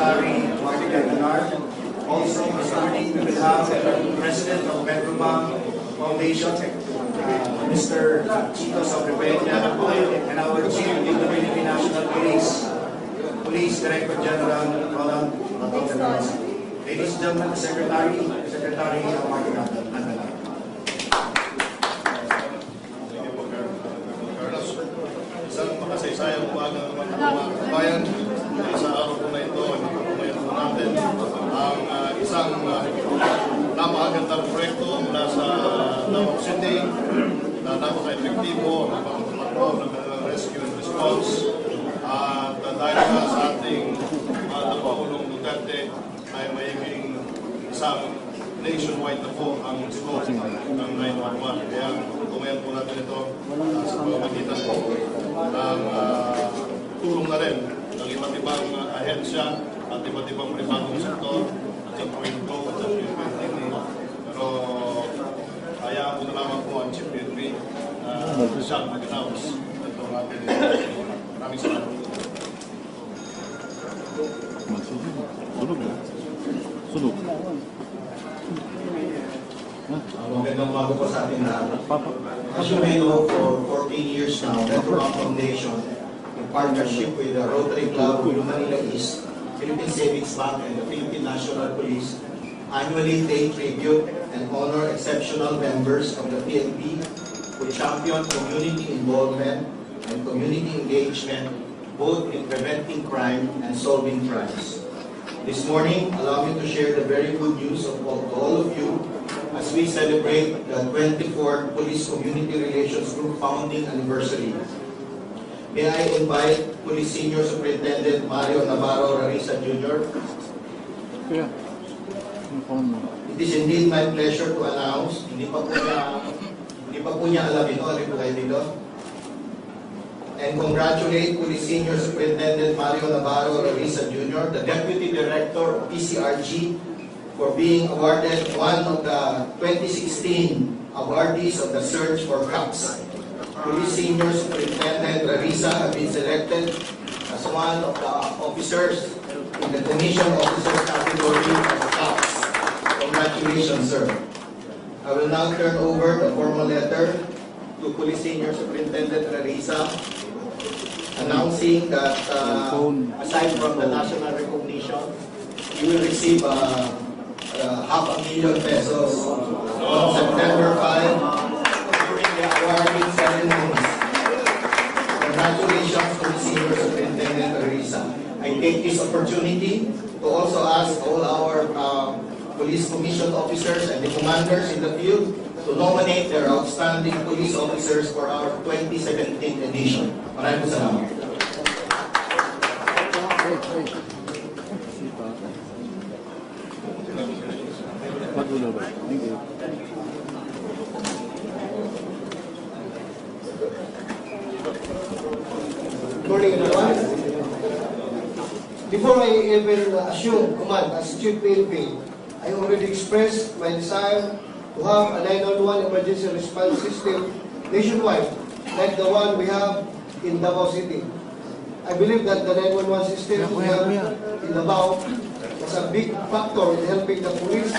Secretary Andanar. Also, this morning we will have the President of Pagbabago Foundation, Mr. Chito Sobrevenia, and our Chief of the Philippine National Police Director General Roland Dela Rosa. Ladies and gentlemen, the Secretary Andanar. Isang makasaysayang umaga naman ng mga kabayan. Sa araw po na ito, ipapatunayan po natin ang isang napakagandang proyekto mula sa Davao City na napaka-epektibo ng pagpapatakbo ng rescue and response. At dahil nga sa ating Pangulong Duterte ay mayiging isang nationwide na po ang scope ng 911. Kaya tumayan po natin ito sa pamamagitan po ng tulong na rin ng iba't ibang ahensya at iba't ibang pribadong sektor at sa PACQUINO at sa PNP. Pero hayaan ko na lamang po ang Chief PNP siyang mag-announce ito natin. Maraming salamat. Sunog. Magandang umaga po sa ating lahat. As you may know, for 14 years now, Metro Foundation, in partnership with the Rotary Club of Manila East, Philippine Savings Bank, and the Philippine National Police, annually pay tribute and honor exceptional members of the PNP who champion community involvement and community engagement, both in preventing crime and solving crimes. This morning, allow me to share the very good news to all of you as we celebrate the 24th Police Community Relations Group founding anniversary. May I invite Police Senior Superintendent Mario Navarro Rarisa Jr. It is indeed my pleasure to announce, hindi pa po niya alam ito, alin po kayo dito? And congratulate Police Senior Superintendent Mario Navarro Rarisa Jr., the Deputy Director of PCRG, for being awarded one of the 2016 awardees of the Search for Cops. Police Senior Superintendent Rarisa have been selected as one of the officers in the Commission Officers category of Cops. Congratulations, sir. I will now turn over the formal letter to Police Senior Superintendent Rarisa, announcing that aside from the national recognition, you will receive ₱500,000 pesos on September 5 during the awarding ceremonies. Congratulations to the Senior Superintendent Rarisa. I take this opportunity to also ask all our police commission officers and the commanders in the field to nominate their outstanding police officers for our 2017 edition. Maraming salamat. Thank you. Good morning, everyone. Before I even assume command as Chief PNP, I already expressed my desire to have a 911 emergency response system nationwide, like the one we have in Davao City. I believe that the 911 system we have in Davao was a big factor in helping the police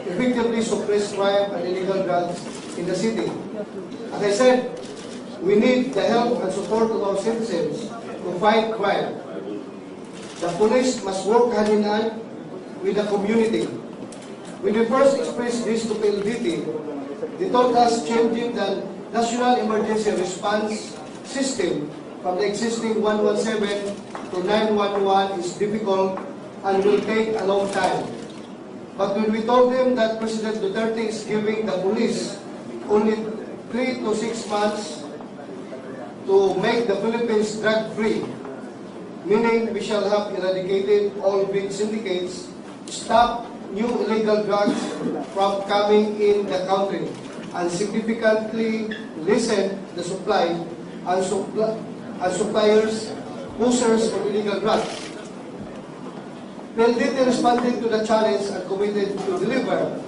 effectively suppress crime and illegal drugs in the city. As I said, we need the help and support of our citizens to fight crime. The police must work hand in hand with the community. When we first expressed this to PLDT, they told us changing the National Emergency Response System from the existing 117 to 911 is difficult and will take a long time. But when we told them that President Duterte is giving the police only 3 to 6 months to make the Philippines drug-free, meaning we shall have eradicated all big syndicates, stop new illegal drugs from coming in the country, and significantly lessen the supply and suppliers, pushers of illegal drugs. PLDT responded to the challenge and committed to deliver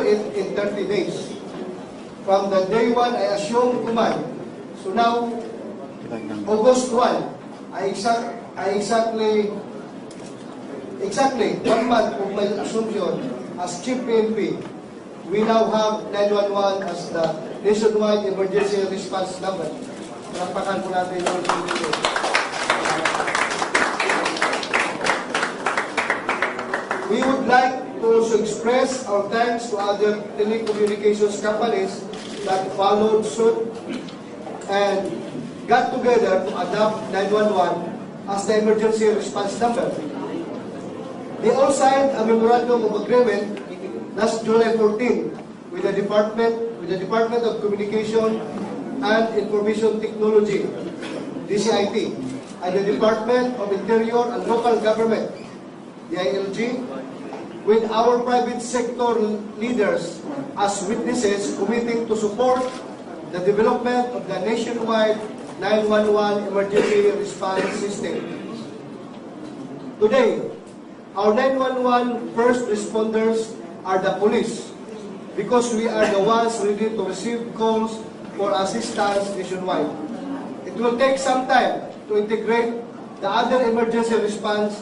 it in 30 days. From the day one I assumed command, so now, August 1, I exactly exactly 1 month of my assumption as Chief PNP, we now have 911 as the nationwide emergency response number. Palakpakan po natin yung PNP. We would like to also express our thanks to other telecommunications companies that followed suit and got together to adopt 911 as the emergency response number. They all signed a memorandum of agreement last July 14 with the Department of Communication and Information Technology, DCIT, and the Department of Interior and Local Government, DILG, with our private sector leaders as witnesses committing to support the development of the nationwide 911 emergency response system. Today, our 911 first responders are the police because we are the ones ready to receive calls for assistance nationwide. It will take some time to integrate the other emergency response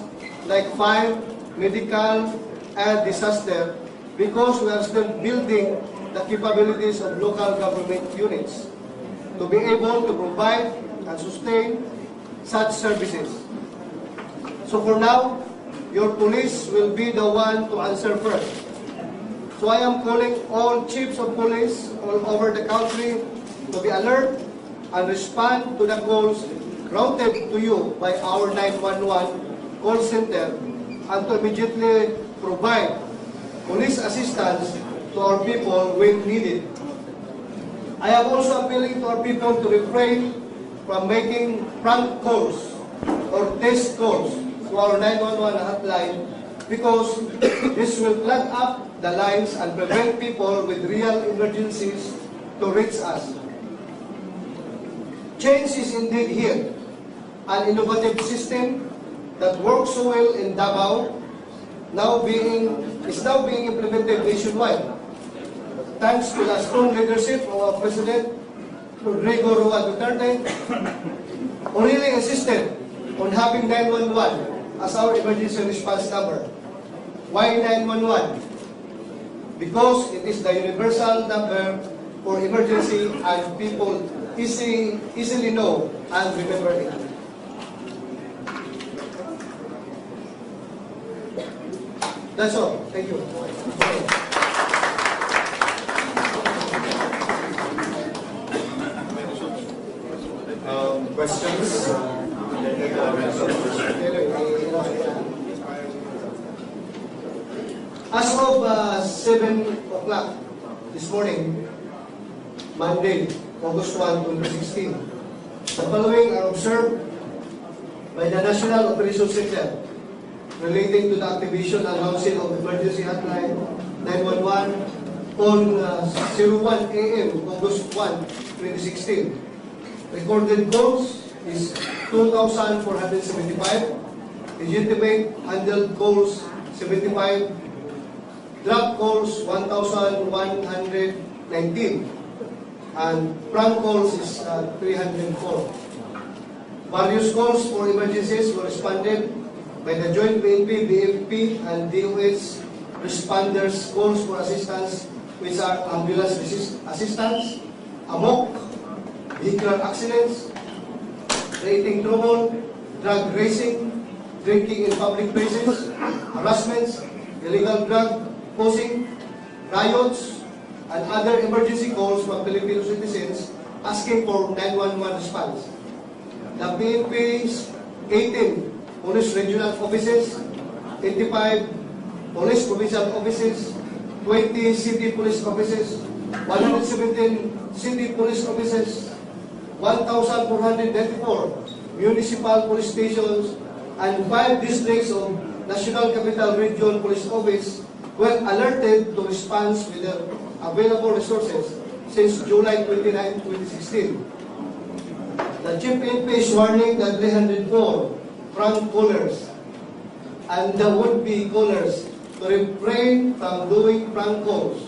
like fire, medical, and disaster because we are still building the capabilities of local government units to be able to provide and sustain such services. So for now, your police will be the one to answer first. So I am calling all chiefs of police all over the country to be alert and respond to the calls routed to you by our 911 call center and to immediately provide police assistance to our people when needed. I am also appealing to our people to refrain from making prank calls or test calls to our 911 hotline because this will clog up the lines and prevent people with real emergencies to reach us. Change is indeed here. An innovative system that works so well in Davao is now being implemented nationwide. Thanks to the strong leadership of our President, Rodrigo Roa Duterte, who really insisted on having 911 as our emergency response number. Why 911? Because it is the universal number for emergency and people easily know and remember it. That's all. Thank you. Questions? As of 7 o'clock this morning, Monday, August 1, 2016, the following are observed by the National Operations Center relating to the activation and launching of emergency hotline 911 on 01 a.m. August 1, 2016. Recorded calls is 2,475, legitimate handled calls 75, drop calls 1,119, and prank calls is 304. Various calls for emergencies were responded by the joint PNP, BFP, and DOH responders calls for assistance, which are ambulance assistance, amok, vehicular accidents, creating trouble, drug racing, drinking in public places, harassments, illegal drug posing, riots, and other emergency calls from Filipino citizens asking for 911 response. The PNP's 18 police regional offices, 85 police provincial offices, 20 city police offices, 117 city police offices, 1,494 municipal police stations, and 5 districts of National Capital Region Police Office were alerted to response with their available resources since July 29, 2016. The Chief PNP is warning the 304 prank callers and the would-be callers to refrain from doing prank calls.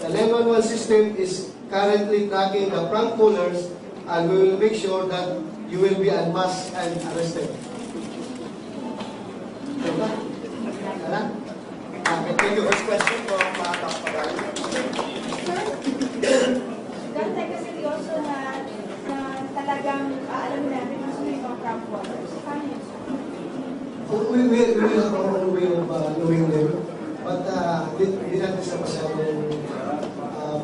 The 911 system is currently tracking the prank callers, and we will make sure that you will be unmasked and arrested. Thank you. First question from Pagbabago. Dante, kasi also na talagang alam natin mas may mga crop waters. Paano yun? We have our own way of knowing them. But di natin sa masyadong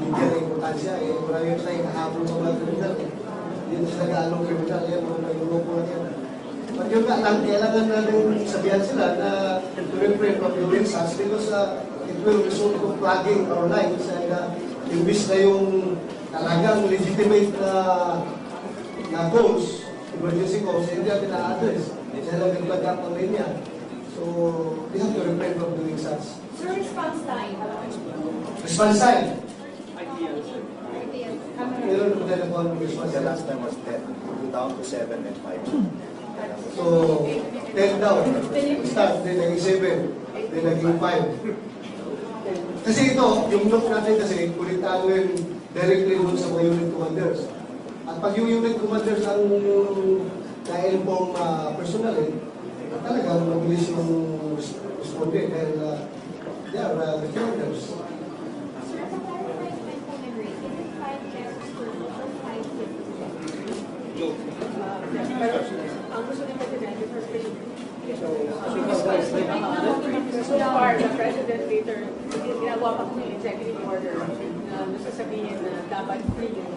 bigyan ng importansya. Marami yung tayong kahabol ng mga kriminal. Hindi sila gaalong kriminal. Yan, mga naguloko lang yan. But yun nga lang, kailangan natin sabihan sila na to refrain from doing such because it will result to plugging our lines and imbis na yung talagang legitimate na calls, emergency calls, hindi natin na-address. Dahil nag-plug up ang linya. So, we have to refrain from doing such. Sir, response time. Response time. Ideal. Meron na tayo nakuha ng response The time. last time was 10, down to 7 and 5. So, 10 down. Start, then naging 7, then naging 5. Kasi ito, yung look natin kasi, kulitado yung directly dun sa mga unit commanders. At pag yung unit commanders ang na-inform personal, talagang mabilis yung responde dahil they are the commanders. Sir, sa clarification po ng rate, is it 5 pesos per load or 5.50? Pero ang gusto ni Presidente for so far, the President later, ginagawa pa kung yung executive order na nasasabihin na dapat free yung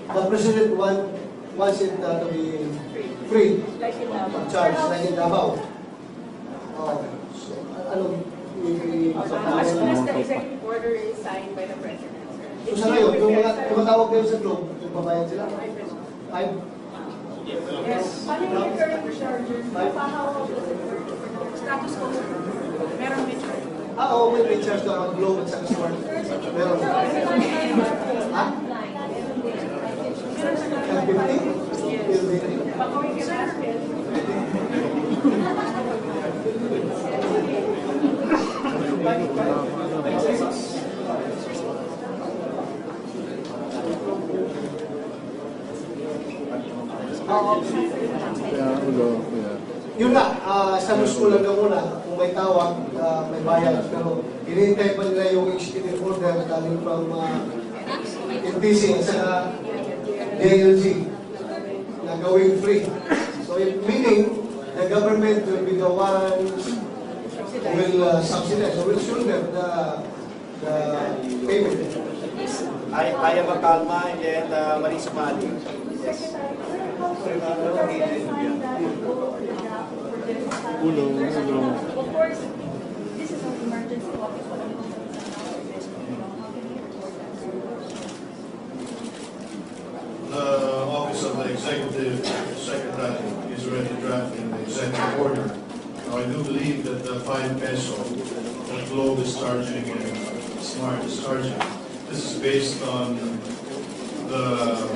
The President wants it to be free like in Davao. charge like in Davao. Ano? As soon as the executive order is signed by the President. So sa ngayon, yung mga tumatawag kayo sa globe, yung babayad sila? 5? Yes. Paano yung recurring charges? Papahawa ko sa status ko. Meron may charge. Oo, may recharge ka pag globe at sa smart. Meron. Ha? 50? Baka we can ask it. Yun na, sa gusto lang na muna, kung may tawag, may bayad. Pero hinihintay pa nila yung executive order galing from NTC sa DLG na gawing free. So it meaning, the government will be the ones who will subsidize, who will shoulder the payment. I am a Kalma and then Marisa Mali. Yes. Of course, this is an emergency office. The Office of the Executive Secretary is already drafting the executive order. Now, I do believe that the 5 peso that Globe is charging and Smart is charging, this is based on the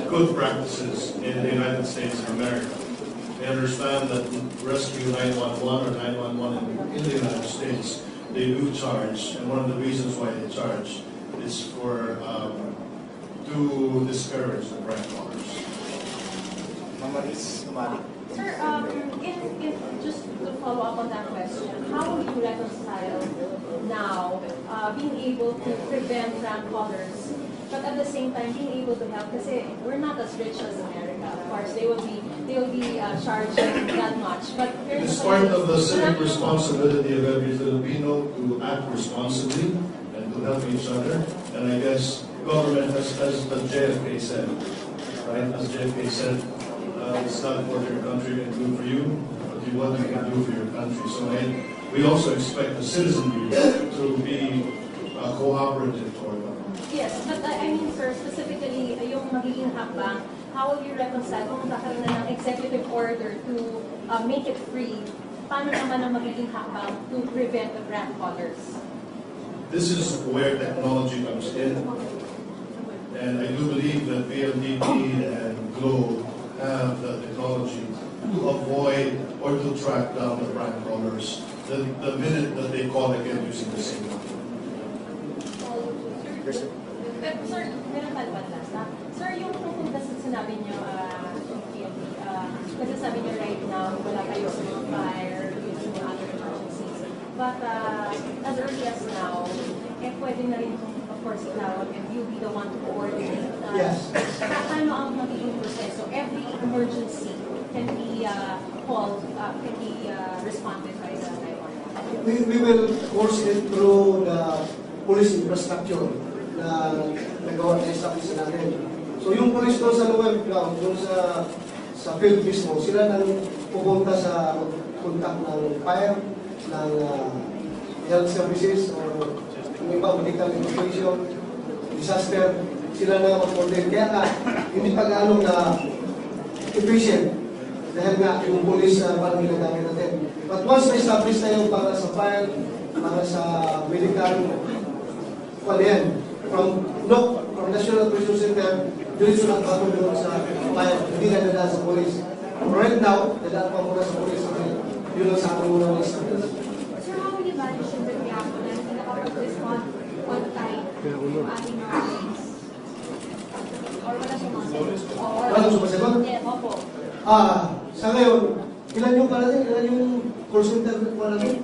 good practices in the United States of America. I understand that Rescue 911 or 911 in the United States, they do charge, and one of the reasons why they charge is for to discourage the prank callers. Marisa Mali. Sir, if just to follow up on that question, how will you reconcile now being able to prevent prank callers, but at the same time being able to help? Kasi we're not as rich as America. Of course, they will be charged that much. But It's part of the civic responsibility of every Filipino to act responsibly and to help each other. And I guess government has, as the JFK said, right? As JFK said, it's not what your country can do for you, but what you can do for your country. So we also expect the citizenry to be cooperative toward them. yes, but I mean, sir, specifically, yung magiging hakbang, how will you reconcile kung magkakaroon na ng executive order to make it free? Paano naman ang magiging hakbang to prevent the prank callers? This is where technology comes in. And I do believe that PLDT and Globe have the technology to avoid or to track down the prank callers the minute that they call again using the same number. Sir, meron pa ba last na? Sir, yung kasi sinabi niyo, kasi sabi niyo right now, wala kayo sa mga But as early as now, pwede na rin, of course, itawag, and you'll be the one to coordinate. Yes. Paano ang magiging proseso? Every emergency can be called, can be responded by the 911. We will course it through the police infrastructure na nagawa na establish natin. So yung police doon sa lower ground, doon sa field mismo, sila nang pupunta sa contact ng fire, ng health services, or yung iba, medical education, disaster, sila na mag-coordinate. Kaya nga, hindi pa gaano na efficient dahil nga yung police parang ginagamit natin. But once na-establish na yung para sa fire, para sa medical, ano yan, from National Operation Center, diretso lang bago doon sa fire, hindi na dadaan sa police. Right now, dadaan pa muna sa police, yun lang sa akin muna na-establish. Sir, how will you manage yung reaction na hindi nakapag-respond on time yung ating mga police? Or wala sumasagot? Wala sumasagot? Yeah, opo. Sa ngayon, ilan yung pala din? Ilan yung call center pala din?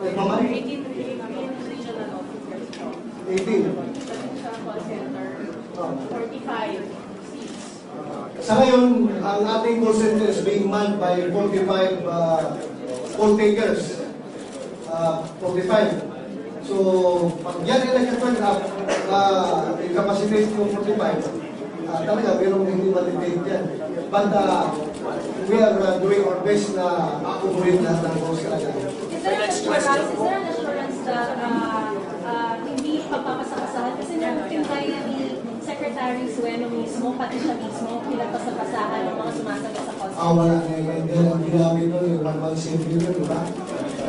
Ay, mamay? 18 regional officers po. 18. Sa call center, 45 seats. Sa ngayon, ang ating call center is being manned by 45 call takers. 45. So, pag yan ay nag-turn up, yung capacity ng 45, talaga, mayroong hindi matitake yan. But we are doing our best na accommodate lahat ng calls talaga. Is there an assurance that hindi pagpapasapasahan? Kasi nung hintay ni Secretary Sueno mismo, pati siya mismo, pinagpasapasahan ng mga sumasagot sa call center. Wala na yun. Hindi lang ginamit nun yung one-man safety yun, di ba?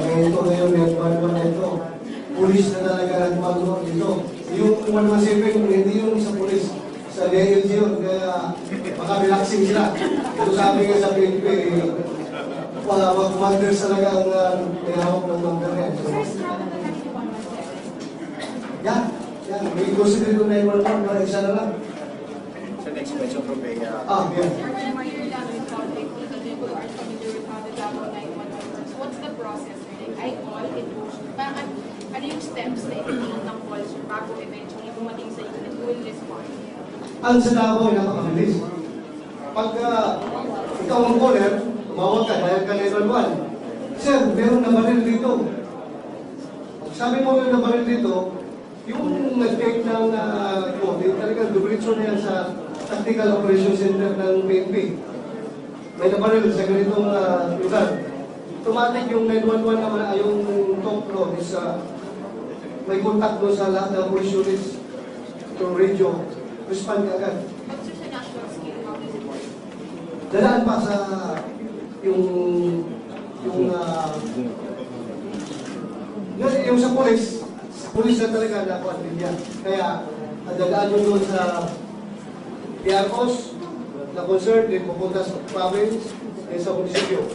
Kaya ito ngayon, yung one-man na ito, pulis na talaga nagmano ito. Yung one-man safety, hindi yung sa pulis. Sa DLG yun, kaya baka relaxing sila. Ito sabi nga sa PNP, mag-manders talaga ang may hawak ng number yan. First, how will the 911 check? Yan. May consider yung 911 na isa na lang. Sa next question from Bea. Yan. Sir, when you're done with conflict, people are familiar with how the Davao 911 works. What's the process? Like, I call, it goes. Parang ano yung steps na itinig ng call, sir, bago eventually dumating sa unit, who will respond? Ang sa Davao ay napakabilis. Pag ikaw ang caller, tumawag ka dahil ka 911. Sir, meron na baril dito. Sabi mo yung nabaril dito, yung nag-take ng talagang dublitso na yan sa Tactical Operation Center ng PNP. May nabaril sa ganitong lugar. Automatic yung 911 naman ay yung top road is may contact doon sa lahat ng police units through radio. Respond ka agad. But sir, sa national scale, how does it work? Dadaan pa sa yung sa pulis na talaga nakuha din yan. Kaya, dadaan yun doon sa PROs na concern, din pupunta sa province, din sa munisipyo.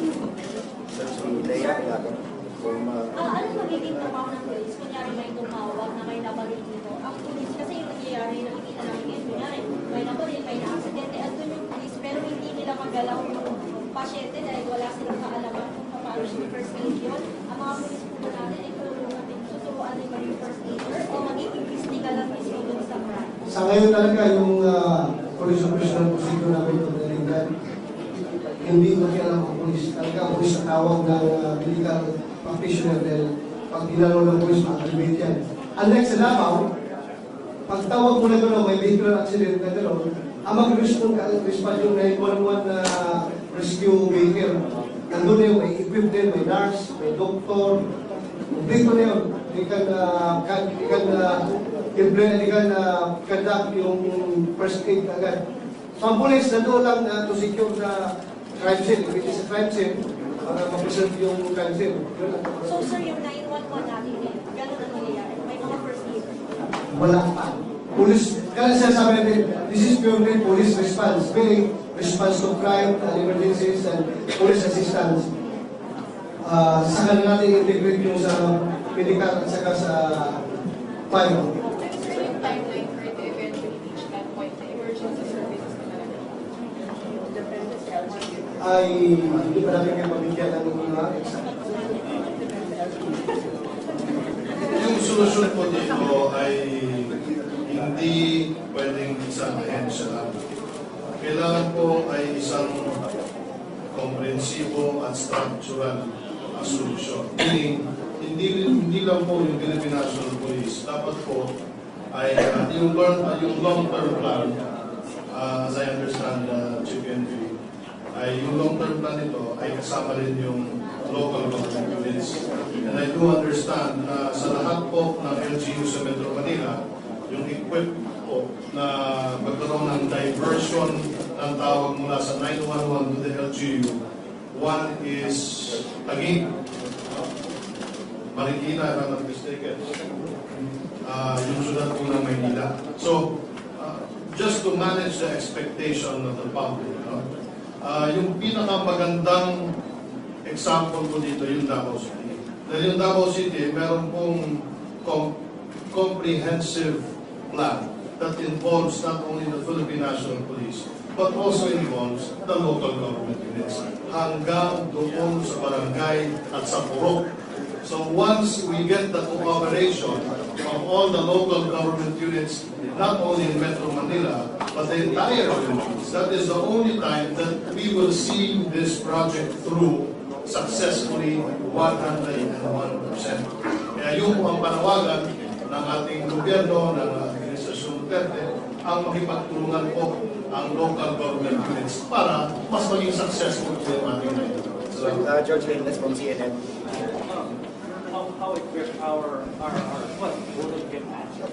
Ano magiging trabaho ng police? Kunyari may tumawag na may nabaril dito. Ang police kasi yung nangyayari, nakikita namin ngayon, kunyari may nabaril, may na-aksidente, at doon yung police, pero hindi nila magalaw yung pasyente dahil wala silang kaalaman kung paano siya first aid yun. Ang mga police po natin ay tulungan din tuturuan yung maging first aider o mag-iimbestiga lang mismo dun sa crime. Sa ngayon talaga yung police operational procedure namin ito nalinggan. Hindi makialam ang police. Talaga ang police ang tawag ng medical practitioner dahil pag ginalaw ng police, ma-activate yan. Unlike sa Davao, pag tawag mo na gano'n, may vehicular accident na gano'n, ang mag-respond yung 911 na rescue vehicle. Nandun na yun, may equip din, may nurse, may doctor. Dito na yun, they can conduct yung first aid agad. So ang police nandoon lang to secure the crime scene, which is a crime scene, para ma-preserve yung crime scene. So sir, yung 911 natin din, gano'n ang nangyayari? May mga first aid? Wala pa. Police, kaya sinasabi natin, this is purely police response, meaning response to crime and emergencies and police assistance. Saka na natin integrate yung sa medical at saka sa fire. Sir, yung timeline for it to eventually reach that point na emergency services na talaga. Ay hindi pa namin kayo mabigyan ng mga exact. solusyon po dito ay hindi pwedeng isang ahensya lang. Kailangan po ay isang komprehensibo at structural solusyon. Hindi lang po yung Philippine National Police. Dapat po ay yung long-term plan, as I understand, Chief NP, ay yung long-term plan nito ay kasama rin yung local government units. And I do understand na sa lahat po ng LGU sa Metro Manila, yung equip po na magkaroon ng diversion ng tawag mula sa 911 to the LGU. One is Taguig, Marikina, if I'm not mistaken, yung syudad po ng Maynila. So, just to manage the expectation of the public, yung pinakamagandang example ko dito, yung Davao City. Dahil yung Davao City, meron pong comprehensive plan that involves not only the Philippine National Police, but also involves the local government units. Hanggang doon sa barangay at sa purok. So once we get the cooperation of all the local government units, not only in Metro Manila, but the entire province, that is the only time that we will see this project through successfully 101%. Kaya yung ang panawagan ng ating gobyerno, ng Administrasyon Duterte, ang makipagtulungan po ang local government units para mas maging successful po yung ating ito. So, George Lindes from CNN. How equipped our what wouldn't get answered.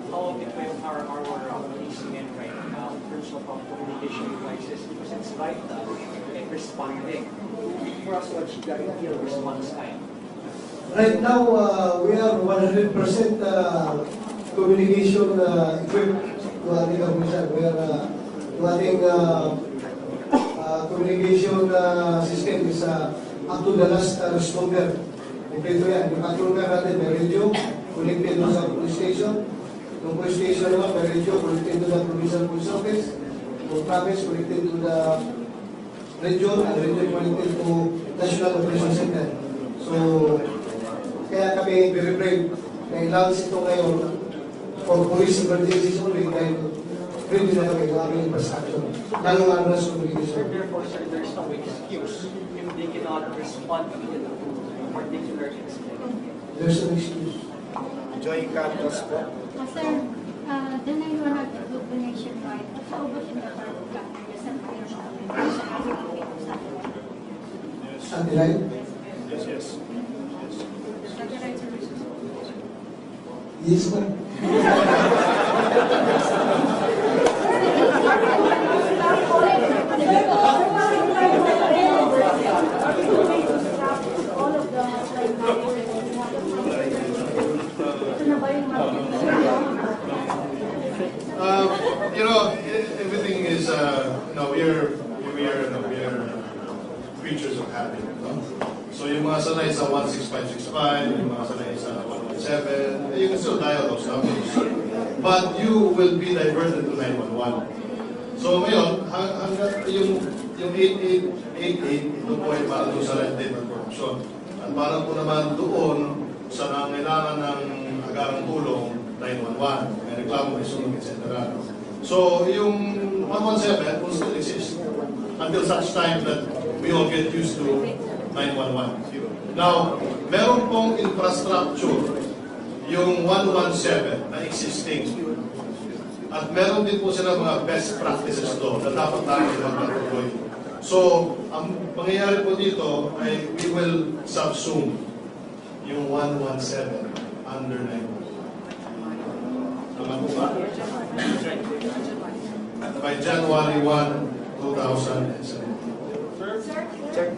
How equipped our policemen right now in terms of communication devices, because it's vital in responding for us to achieve the ideal response time. Right now, we are 100% communication equipped to ating kapulisan. We are to ating communication system is up to the last responder. Kompleto yan. Yung patrol ka natin, may radio, connected sa police station. Yung police station naman, may radio, connected to the provincial police office. Yung province, connected to the region, and region connected to National Operation Center. So, kaya kami very brave na i-launch ito ngayon for police emergencies only dahil ready na kami ng aming infrastructure. Lalo nga na sa communication. Therefore, sir, there's no excuse if they cannot respond immediately to a particular incident. There's no excuse. Joy Carlos po. Sir, the 911 group nationwide, how about in the part of Governor San Mario sa Andanar? Yes. Yes, ma'am. Everything is, we are creatures of habit. So yung mga sanay sa 16565, yung mga sanay sa 117, you can still dial those numbers. But you will be diverted to 911. So ngayon, hanggang yung 8888, ito po ay para doon sa red tape at corruption. At para po naman doon sa nangailangan ng agarang tulong, 911, may reklamo, may sunog, etc. So yung 117 will still exist until such time that we all get used to 911. Now, meron pong infrastructure yung 117 na existing. At meron din po sila mga best practices doon na dapat natin magpatuloy. So, ang mangyayari po dito ay we will subsume yung 117 under 911. Tama po ba? By January 1, 2017. Sir,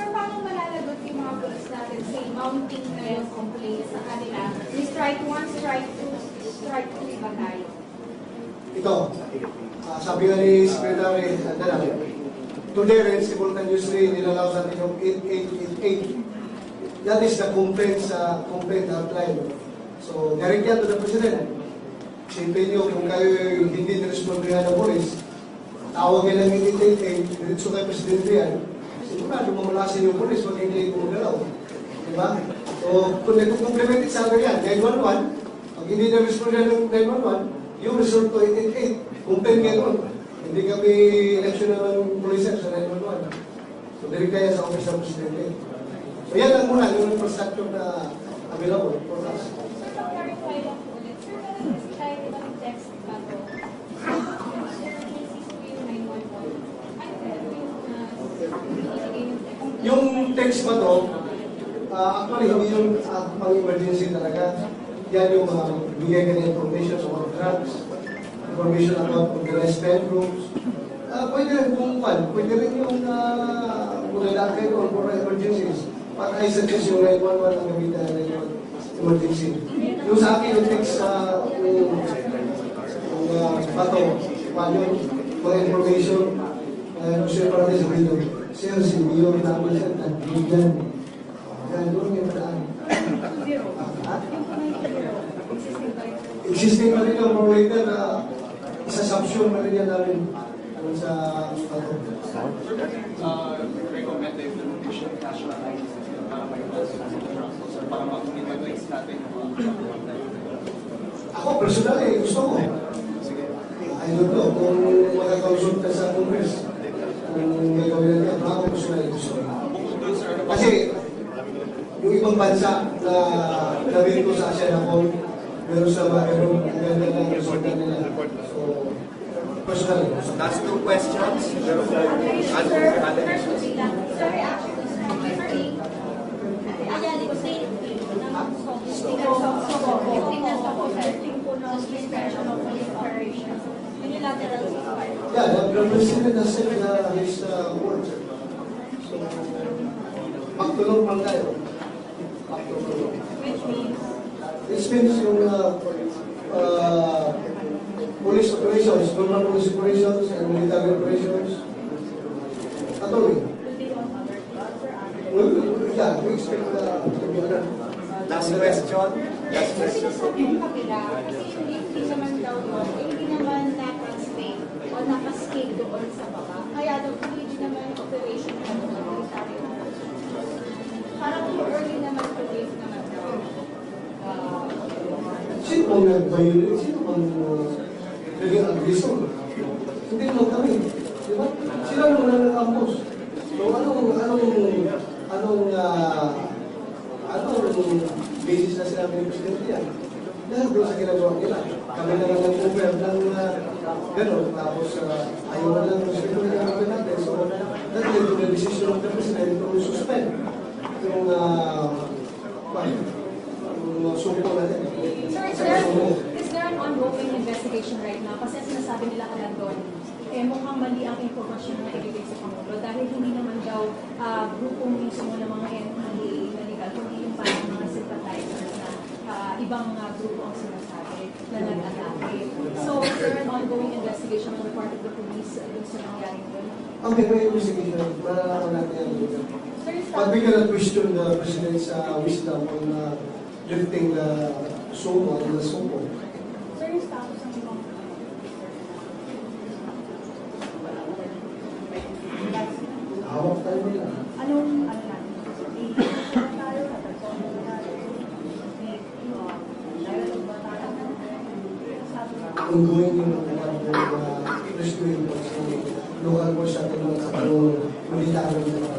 paano malalagot yung mga police natin sa mounting na yung complaints sa kanila? Strike 1, strike 2, strike 3 ba tayo? Ito, sabi nga ni Secretary Andanar, today rin simultaneously nilalaw sa atin yung 8888. That is the complaint hotline. So, direct yan to the President. Siyempre nyo, kung kayo hindi nirespondihan ng polis, tawagin ng 8888, diretso kay Presidente yan, sigurado mamalasin yung polis pag hindi gumagalaw. Diba? So, kung nag-complement it, sabi yan, 911, pag hindi na-respond ng 911, you resort to 888. Kung 10 ngayon, hindi kami election ng police sa 911. So, direct kaya sa office ng Presidente. So, yan lang muna, yung infrastructure na available for us. Sir, clarify lang po ulit. Sir, kahit ibang text ba to? Yung text ba to, actually, hindi yung pang-emergency talaga. Yan yung bigay ka na information about drugs, information about organized crime groups. Pwede rin kung pwede rin yung mulalaan kayo for emergencies. But I suggest yung 911 ang gamitan na yung emergency. Yung sa akin, yung text yung bato, yung mga information, gusto yung parang sa video. Sir, si Bio, namin siya, nagbigan. Yan, doon yung paraan. Existing na rin ang operator na isa-subsume na rin yan namin sa bato. Recommend the implementation of national license para mag-minimize natin yung Ako, personal gusto ko. I don't know, kung magkakausap ka sa Congress, kung gagawin natin, ako personal gusto ko. Kasi, yung ibang bansa na nabili ko sa Asia na Paul, meron sa meron ang ganda ng resulta nila. So, personal. That's 2 questions. Sorry, actually, ayan, ko say, unilateral ceasefire. Yeah, the president has said his words. So, magtulong lang tayo. Magtulong. Which means, This means yung police operations, normal police operations and military operations. Patuloy. Well, yeah, we expect to be done. Last question. Last Kasi question. sa yung kabila, kasi hindi naman daw yun, hindi naman naka-stay o naka-scale doon sa baba. Kaya daw, hindi naman yung operation na military. Parang too early naman to leave naman daw. Sino bang nag-violate? Sino bang naging aggressor? Hindi naman kami. Di ba? Sila naman ang nag-ambos. So, anong basis na sinabi ng Presidente yan? Dahil doon sa ginagawa nila. Kami naman nag-over ng gano'n. Tapos, ayaw na lang gusto ko na gagawin natin. So, that led to the decision of the President to suspend yung sumpo natin. Sir, is there an ongoing investigation right now? Kasi sinasabi nila ka doon, mukhang mali ang informasyon na ibigay sa Pangulo dahil hindi naman daw grupong mismo ng mga NPA na legal, kundi yung parang mga sympathizers na ibang grupo ang sinasabi na nag-atake. So, is there an ongoing investigation on the part of the police dun sa nangyari doon? Okay, may investigation. Marami natin yan. But we cannot question the President's wisdom on lifting the sumo and the sumo. Sir, yung status ng ibang Hawak tayo nila. anong natin? Ongoing yung rescuing local force natin sa military nila.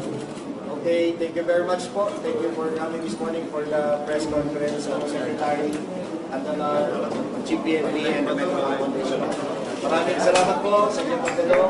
Okay, thank you very much po. Thank you for coming this morning for the press conference of Secretary Andanar, GPNP, and the Metro Foundation. Maraming salamat po sa inyong pagdalo.